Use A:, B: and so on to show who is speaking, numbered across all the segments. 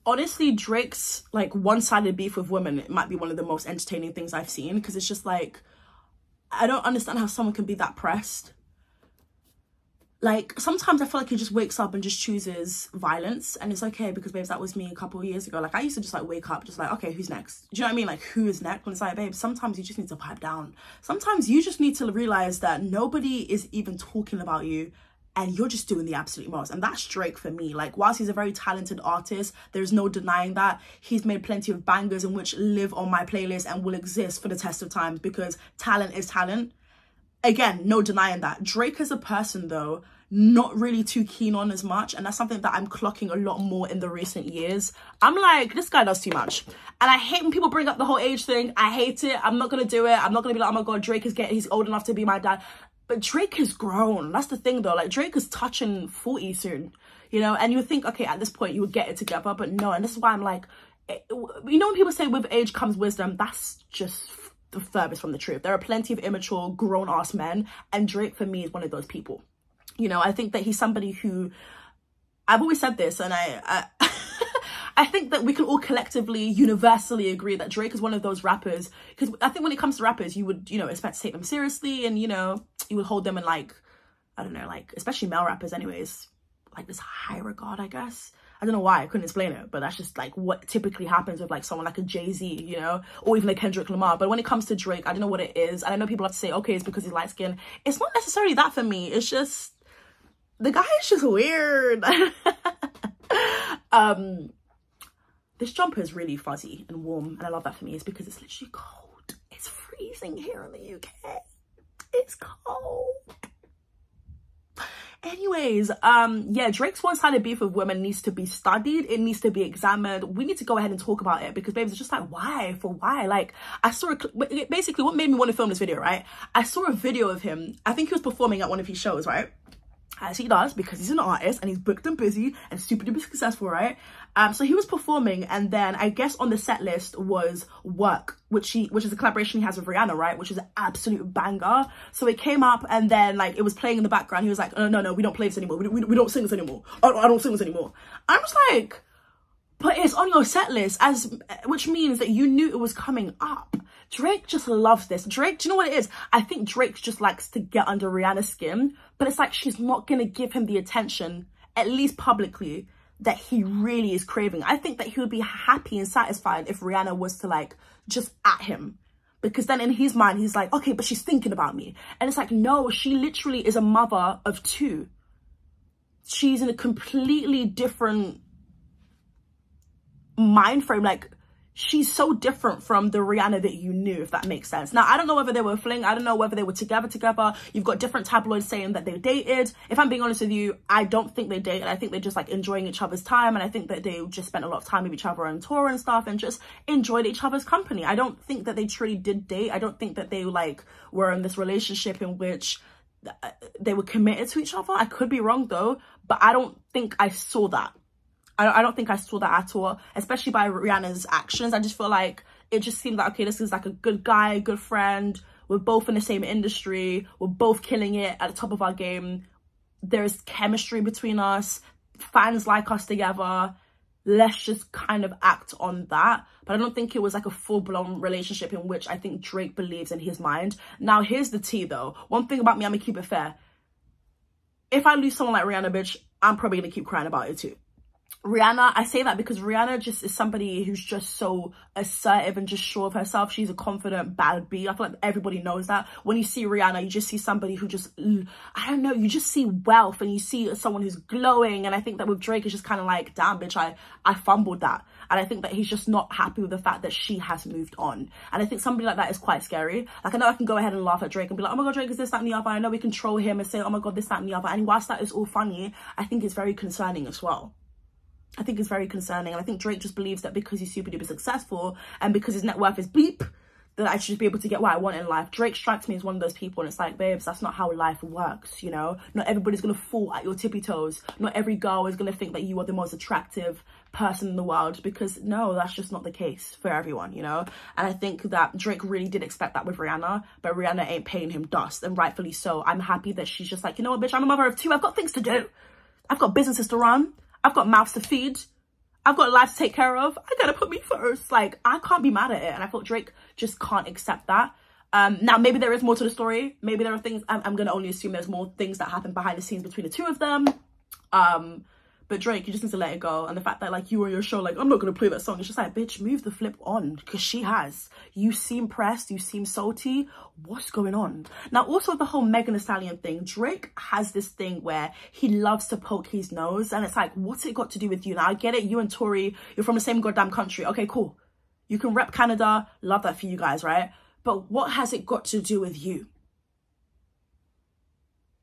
A: honestly, Drake's like one-sided beef with women, it might be one of the most entertaining things I've seen, because it's just like, I don't understand how someone can be that pressed. Like, sometimes I feel like he just wakes up and just chooses violence, and it's okay, because babes, that was me a couple of years ago. Like, I used to just like wake up just like, okay, who's next? Do you know what I mean? Like, who is next? And it's like, babe, sometimes you just need to pipe down. Sometimes you just need to realize that nobody is even talking about you, and you're just doing the absolute most. And that's Drake for me. Like, whilst he's a very talented artist, there's no denying that. He's made plenty of bangers in which live on my playlist and will exist for the test of time, because talent is talent. Again, no denying that. Drake as a person, though, not really too keen on as much. And that's something that I'm clocking a lot more in the recent years. I'm like, this guy does too much. And I hate when people bring up the whole age thing. I hate it. I'm not going to do it. I'm not going to be like, oh my God, Drake he's old enough to be my dad. But Drake has grown. That's the thing, though. Like, Drake is touching 40 soon, you know? And you would think, okay, at this point, you would get it together. But no, and this is why I'm like, you know when people say with age comes wisdom? That's just the furthest from the truth. There are plenty of immature, grown-ass men. And Drake, for me, is one of those people. You know, I think that he's somebody who... I've always said this, and I think that we can all collectively, universally agree that Drake is one of those rappers, because I think when it comes to rappers, you would, you know, expect to take them seriously, and, you know, you would hold them in, like, I don't know, like, especially male rappers anyways, like this high regard, I guess. I don't know why, I couldn't explain it, but that's just like what typically happens with like someone like a Jay-Z, you know, or even like Kendrick Lamar. But when it comes to Drake, I don't know what it is. And I know people have to say, okay, it's because he's light skinned. It's not necessarily that for me. It's just, the guy is just weird. This jumper is really fuzzy and warm, and I love that for me. It's because it's literally cold. It's freezing here in the UK. It's cold. Anyways, yeah, Drake's one-sided beef with women needs to be studied. It needs to be examined. We need to go ahead and talk about it, because babes, it's just like, why? For why? Like, I saw basically what made me want to film this video, right? I saw a video of him. I think he was performing at one of his shows, right? As he does, because he's an artist and he's booked and busy and super duper successful, right? So he was performing, and then I guess on the set list was Work, which is a collaboration he has with Rihanna, right? Which is an absolute banger. So it came up, and then like it was playing in the background. He was like, no, we don't play this anymore. We don't sing this anymore. I don't sing this anymore. I'm just like, but it's on your set list, which means that you knew it was coming up. Drake just loves this. Drake, do you know what it is? I think Drake just likes to get under Rihanna's skin, but it's like she's not going to give him the attention, at least publicly, that he really is craving. I think that he would be happy and satisfied if Rihanna was to like just at him, because then in his mind, he's like, okay, but she's thinking about me. And it's like, no, she literally is a mother of two. She's in a completely different mind frame. Like, she's so different from the Rihanna that you knew, if that makes sense. Now, I don't know whether they were a fling. I don't know whether they were together. You've got different tabloids saying that they dated. If I'm being honest with you, I don't think they dated. I think they're just like enjoying each other's time. And I think that they just spent a lot of time with each other on tour and stuff and just enjoyed each other's company. I don't think that they truly did date. I don't think that they like were in this relationship in which they were committed to each other. I could be wrong though, but I don't think I saw that. I don't think I saw that at all, especially by Rihanna's actions. I just feel like it just seemed like, okay, this is like a good guy, good friend. We're both in the same industry. We're both killing it at the top of our game. There's chemistry between us. Fans like us together. Let's just kind of act on that. But I don't think it was like a full-blown relationship in which I think Drake believes in his mind. Now, here's the tea though. One thing about me, I'm gonna keep it fair. If I lose someone like Rihanna, bitch, I'm probably gonna keep crying about it too. Rihanna, I say that because Rihanna just is somebody who's just so assertive and just sure of herself. She's a confident bad bee. I feel like everybody knows that. When you see Rihanna, you just see somebody who just, I don't know, you just see wealth and you see someone who's glowing. And I think that with Drake, it's just kind of like, damn, bitch, I fumbled that. And I think that he's just not happy with the fact that she has moved on. And I think somebody like that is quite scary. Like, I know I can go ahead and laugh at Drake and be like, oh my God, Drake is this, that, and the other. I know we can troll him and say, oh my God, this, that, and the other. And whilst that is all funny, I think it's very concerning as well. I think it's very concerning. And I think Drake just believes that because he's super duper successful and because his net worth is bleep, that I should just be able to get what I want in life. Drake strikes me as one of those people, and it's like, babes, that's not how life works, you know? Not everybody's gonna fall at your tippy toes. Not every girl is gonna think that you are the most attractive person in the world, because no, that's just not the case for everyone, you know? And I think that Drake really did expect that with Rihanna, but Rihanna ain't paying him dust, and rightfully so. I'm happy that she's just like, you know what, bitch, I'm a mother of two. I've got things to do. I've got businesses to run. I've got mouths to feed. I've got a life to take care of. I gotta put me first. Like, I can't be mad at it. And I thought Drake just can't accept that. Now, maybe there is more to the story. Maybe there are things, I'm gonna only assume there's more things that happen behind the scenes between the two of them. But Drake, you just need to let it go. And the fact that, like, you on your show, like, I'm not gonna play that song. It's just like, bitch, move the flip on. Because she has. You seem pressed. You seem salty. What's going on? Now, also the whole Megan Thee Stallion thing. Drake has this thing where he loves to poke his nose. And it's like, what's it got to do with you? Now, I get it. You and Tory, you're from the same goddamn country. Okay, cool. You can rep Canada. Love that for you guys, right? But what has it got to do with you?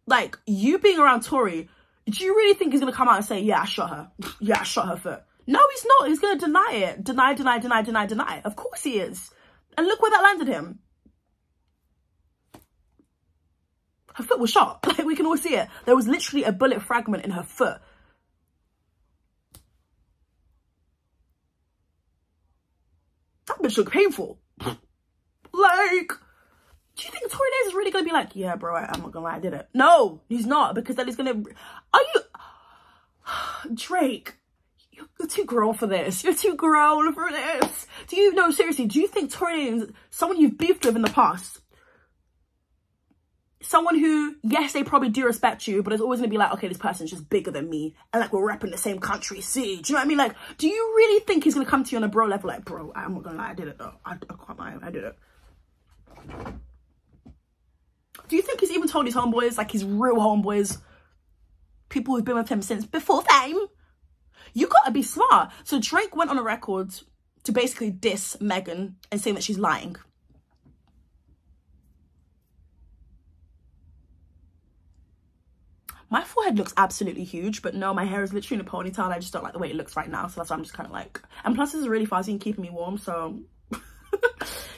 A: Like, you being around Tory, do you really think he's going to come out and say, yeah, I shot her. Yeah, I shot her foot. No, he's not. He's going to deny it. Deny. Of course he is. And look where that landed him. Her foot was shot. Like, we can all see it. There was literally a bullet fragment in her foot. That bitch looked painful. Like, do you think Tory Lanez is really going to be like, yeah, bro, I'm not going to lie, I did it? No, he's not, because then he's going to... Are you... Drake, you're too grown for this. You're too grown for this. Do you... No, seriously, do you think Tory Lanez, someone you've beefed with in the past, someone who, yes, they probably do respect you, but it's always going to be like, okay, this person's just bigger than me, and like, we're repping the same country, see? Do you know what I mean? Like, do you really think he's going to come to you on a bro level, like, bro, I'm not going to lie, I did it, though. I can't lie, I did it. Do you think he's even told his homeboys, like his real homeboys, people who've been with him since before fame? You gotta be smart. So Drake went on a record to basically diss Megan and saying that she's lying. My forehead looks absolutely huge, but no, my hair is literally in a ponytail. I just don't like the way it looks right now, so that's why I'm just kind of like... And plus, this is really fuzzy and keeping me warm, so...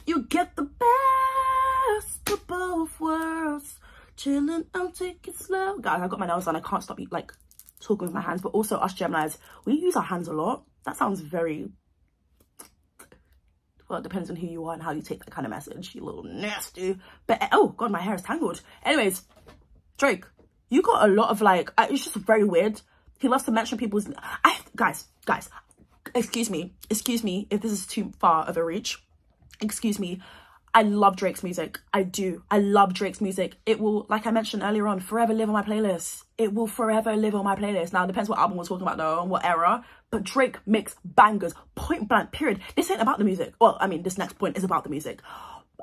A: You get the best of both worlds, chilling and take it slow. Guys, I got my nails on. I can't stop like talking with my hands. But also, us Geminis, we use our hands a lot. That sounds very... Well, it depends on who you are and how you take that kind of message. You little nasty. But oh god, my hair is tangled. Anyways, Drake, you got a lot of like... it's just very weird. He loves to mention people's... Guys, excuse me if this is too far of a reach. Excuse me. I love Drake's music. I do. I love Drake's music. It will, like I mentioned earlier on, forever live on my playlist. It will forever live on my playlist. Now, it depends what album we're talking about though, and what era. But Drake makes bangers. Point blank, period. This ain't about the music. Well, I mean, this next point is about the music.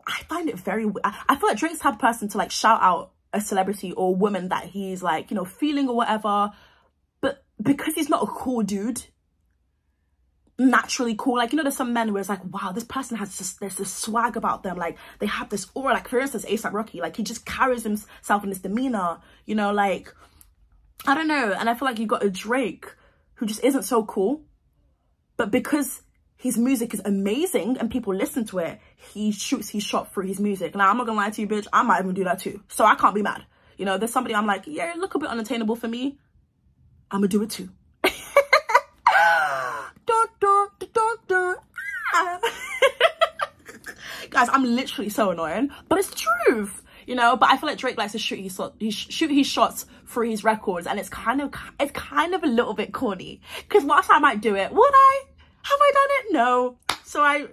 A: I find it very... I feel like Drake's the type of person to like shout out a celebrity or woman that he's like, you know, feeling or whatever. But because he's not a cool dude... naturally cool, like, you know, there's some men where it's like, wow, this person has just, there's this swag about them, like they have this aura, like for instance A$AP Rocky, like he just carries himself in this demeanor, you know, like I don't know. And I feel like you got a Drake who just isn't so cool, but because his music is amazing and people listen to it, he shoots his shot through his music. Now I'm not gonna lie to you, bitch, I might even do that too, so I can't be mad. You know, there's somebody I'm like, yeah, look a bit unattainable for me, I'm gonna do it too. Guys, I'm literally so annoying, but it's the truth, you know. But I feel like Drake likes to shoot his shots through his records, and it's kind of a little bit corny. Because whilst I might do it, would I? Have I done it? No. So I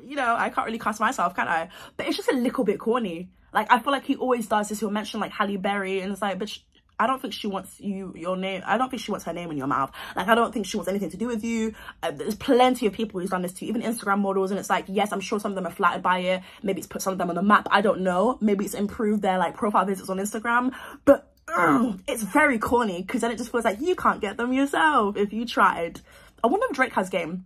A: can't really cuss myself, can I? But it's just a little bit corny. Like I feel like he always does this. He'll mention like Halle Berry, and it's like, bitch, I don't think she wants your name. I don't think she wants her name in your mouth. Like, I don't think she wants anything to do with you. There's plenty of people who's done this to, even Instagram models. And it's like, yes, I'm sure some of them are flattered by it. Maybe it's put some of them on the map. I don't know. Maybe it's improved their like profile visits on Instagram. But it's very corny because then it just feels like you can't get them yourself if you tried. I wonder if Drake has game.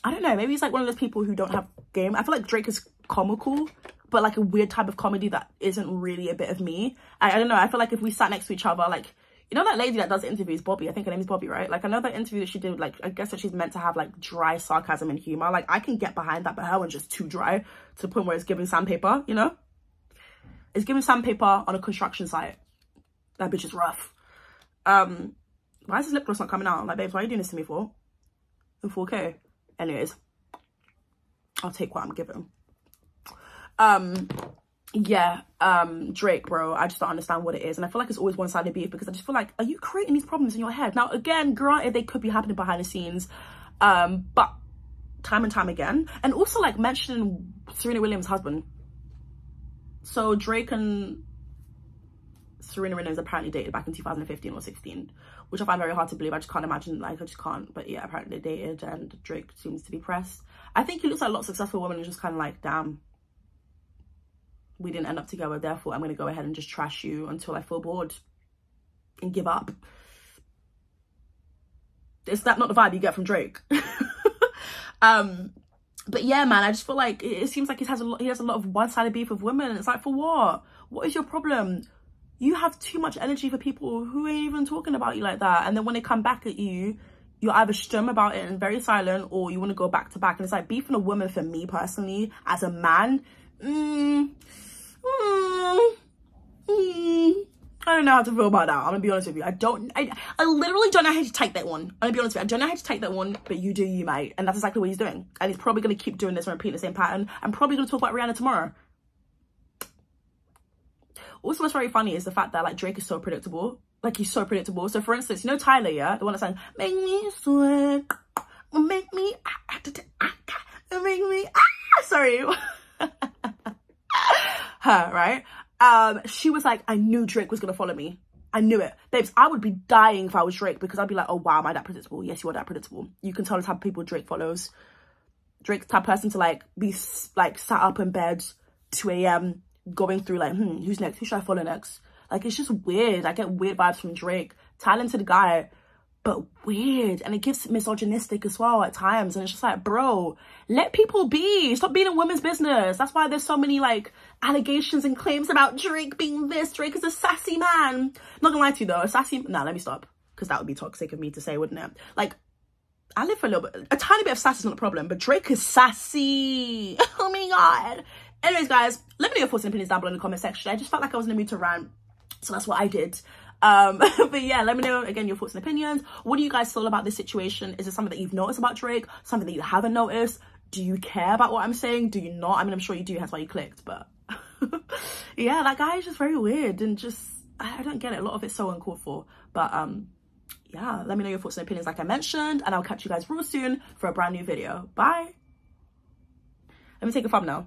A: I don't know. Maybe he's like one of those people who don't have game. I feel like Drake is comical, but like a weird type of comedy that isn't really a bit of me. I don't know. I feel like if we sat next to each other, like, you know that lady that does interviews, Bobby, I think her name is Bobby, right? Like, I know that interview that she did, like, I guess that she's meant to have like dry sarcasm and humor. Like, I can get behind that, but her one's just too dry to the point where it's giving sandpaper, you know? It's giving sandpaper on a construction site. That bitch is rough. Why is this lip gloss not coming out? Like, babes, why are you doing this to me for? In 4K? Anyways, I'll take what I'm given. yeah, Drake, bro, I just don't understand what it is. And I feel like it's always one-sided beef, because I just feel like, are you creating these problems in your head? Now, again, granted, they could be happening behind the scenes, but time and time again. And also, like, mentioning Serena Williams' husband. So Drake and Serena Williams apparently dated back in 2015 or 16, which I find very hard to believe. I just can't imagine, like, I just can't. But yeah, apparently they dated, and Drake seems to be pressed. I think he looks like a lot of successful women and just kind of like, damn, we didn't end up together, therefore I'm going to go ahead and just trash you until I feel bored and give up. Is that not the vibe you get from Drake? But yeah, man, I just feel like it seems like he has a lot of one-sided beef with women. It's like, for what? What is your problem? You have too much energy for people who ain't even talking about you like that. And then when they come back at you, you're either stum about it and very silent, or you want to go back to back. And it's like, beefing a woman, for me personally, as a man, I don't know how to feel about that. I'm gonna be honest with you. I literally don't know how to take that one. I'm gonna be honest with you. I don't know how to take that one, but you do you, mate. And that's exactly what he's doing. And he's probably gonna keep doing this and repeat the same pattern. I'm probably gonna talk about Rihanna tomorrow. Also, what's very funny is the fact that, like, Drake is so predictable. Like, he's so predictable. So for instance, you know Tyler, yeah? The one that sang, make me sweat, make me, make me, sorry. Her, right? She was like, I knew Drake was gonna follow me. I knew it. Babes, I would be dying if I was Drake, because I'd be like, oh wow, am I that predictable? Yes, you are that predictable. You can tell the type of people Drake follows. Drake's the type of person to, like, be like sat up in bed 2 a.m. going through, like, who's next? Who should I follow next? Like, it's just weird. I get weird vibes from Drake. Talented guy, but weird. And it gives misogynistic as well at times. And it's just like, bro, let people be. Stop being in women's business. That's why there's so many, like, allegations and claims about Drake being this. Drake is a sassy man. Not gonna lie to you though, a sassy, nah, let me stop. Because that would be toxic of me to say, wouldn't it? Like, I live for a little bit. A tiny bit of sass is not a problem, but Drake is sassy. Oh my God. Anyways, guys, let me know your thoughts and opinions down below in the comment section. I just felt like I was in the mood to rant, so that's what I did. But yeah, let me know, again, your thoughts and opinions. What do you guys feel about this situation? Is it something that you've noticed about Drake? Something that you haven't noticed? Do you care about what I'm saying? Do you not? I mean, I'm sure you do, that's why you clicked, but yeah, that guy is just very weird, and just, I don't get it. A lot of it's so uncalled for. But yeah, let me know your thoughts and opinions like I mentioned, and I'll catch you guys real soon for a brand new video. Bye. Let me take a thumbnail.